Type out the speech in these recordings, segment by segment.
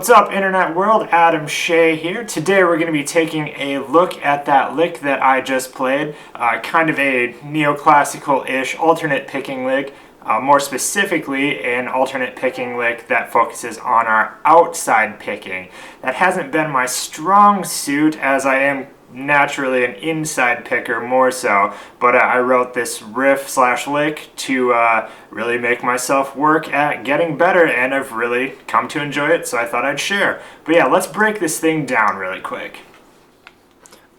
What's up, Internet World? Adam Shea here. Today we're going to be taking a look at that lick that I just played, kind of a neoclassical-ish alternate picking lick, more specifically an alternate picking lick that focuses on our outside picking. That hasn't been my strong suit, as I am naturally an inside picker more so, but I wrote this riff/lick to really make myself work at getting better, and I've really come to enjoy it, so I thought I'd share. But yeah, let's break this thing down really quick.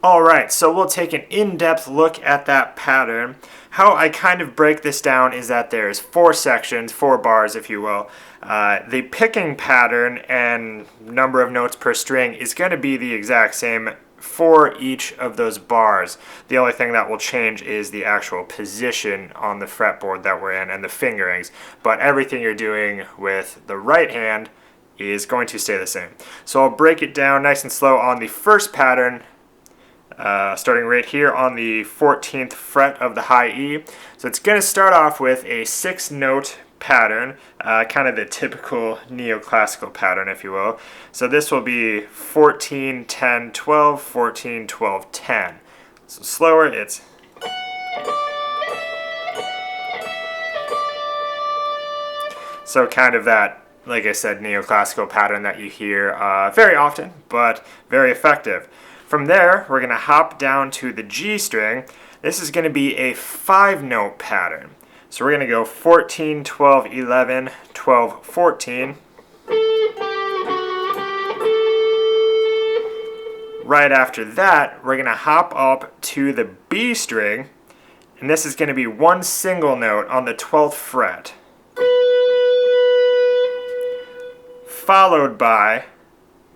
Alright, so we'll take an in-depth look at that pattern. How I kind of break this down is that there's 4 sections, 4 bars if you will. The picking pattern and number of notes per string is going to be the exact same for each of those bars. The only thing that will change is the actual position on the fretboard that we're in and the fingerings, but everything you're doing with the right hand is going to stay the same. So I'll break it down nice and slow on the first pattern, starting right here on the 14th fret of the high E. So it's going to start off with a 6-note pattern, kind of the typical neoclassical pattern, if you will. So this will be 14, 10, 12, 14, 12, 10. So slower, it's so kind of that, like I said, neoclassical pattern that you hear very often, but very effective. From there, we're going to hop down to the G string. This is going to be a 5-note pattern. So we're going to go 14, 12, 11, 12, 14. Right after that, we're going to hop up to the B string, and this is going to be one single note on the 12th fret, followed by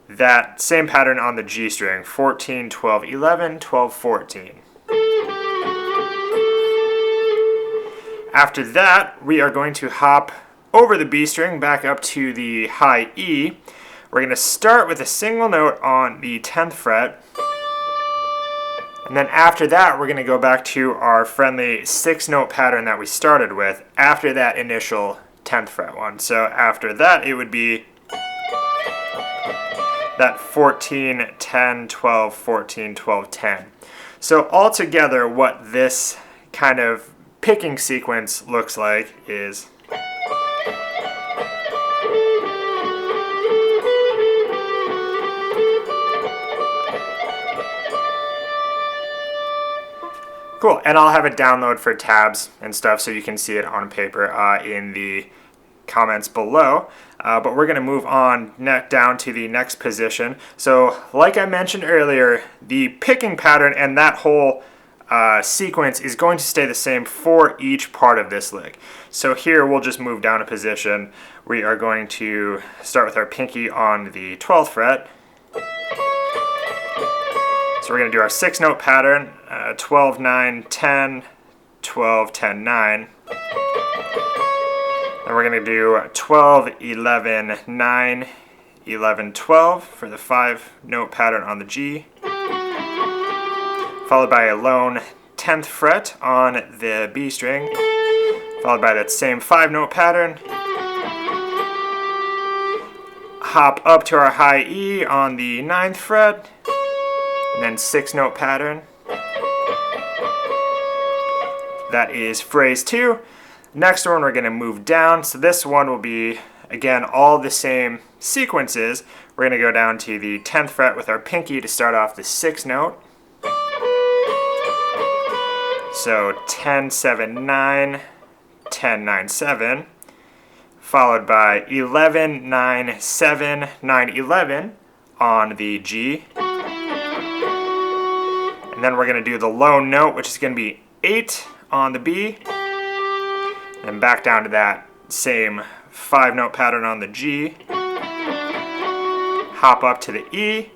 that same pattern on the G string, 14, 12, 11, 12, 14. After that, we are going to hop over the B string back up to the high E. We're going to start with a single note on the 10th fret. And then after that, we're going to go back to our friendly 6-note pattern that we started with after that initial 10th fret one. So after that, it would be that 14, 10, 12, 14, 12, 10. So altogether, what this kind of picking sequence looks like is cool, and I'll have a download for tabs and stuff so you can see it on paper in the comments below. But we're going to move on down to the next position. So like I mentioned earlier, the picking pattern and that whole sequence is going to stay the same for each part of this lick. So here we'll just move down a position. We are going to start with our pinky on the 12th fret. So we're going to do our 6-note pattern, 12, 9, 10, 12, 10, 9. Then we're going to do 12, 11, 9, 11, 12 for the 5-note pattern on the G, followed by a lone 10th fret on the B string, followed by that same 5-note pattern. Hop up to our high E on the 9th fret, and then 6-note pattern. That is phrase 2. Next one, we're going to move down. So this one will be, again, all the same sequences. We're going to go down to the 10th fret with our pinky to start off the 6th note. So 10, 7, 9, 10, 9, 7, followed by 11, 9, 7, 9, 11 on the G. And then we're going to do the lone note, which is going to be 8 on the B. And back down to that same 5-note pattern on the G. Hop up to the E.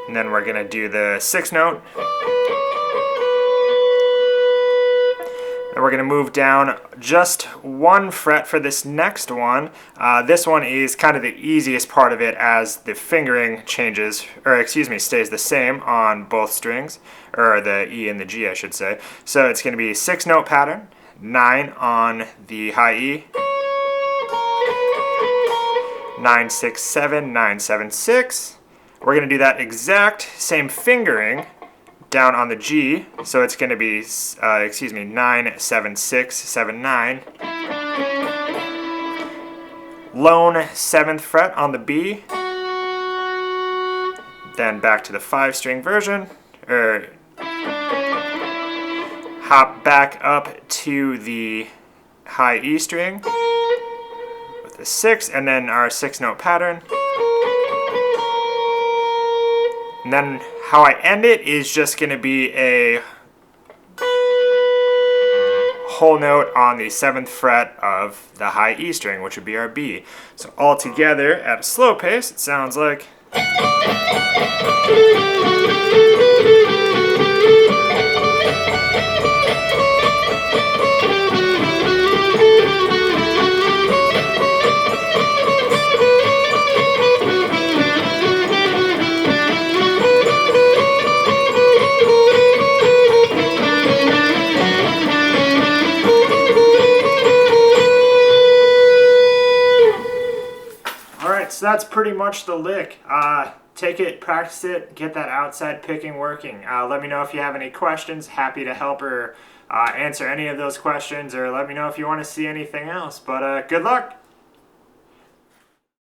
And then we're going to do the 6th note. And we're going to move down just 1 fret for this next one. This one is kind of the easiest part of it, as the fingering changes, or excuse me, stays the same on both strings, or the E and the G, I should say. So it's going to be 6-note pattern, 9 on the high E, 967, 976. We're going to do that exact same fingering down on the G, so it's going to be, 976, 79. Lone 7th fret on the B, then back to the 5-string version, hop back up to the high E string with the 6, and then our 6-note pattern. And then how I end it is just going to be a whole note on the 7th fret of the high E string, which would be our B. So all together at a slow pace, it sounds like. So that's pretty much the lick. Take it, practice it, get that outside picking working. Let me know if you have any questions. Happy to help or answer any of those questions, or let me know if you want to see anything else. But good luck.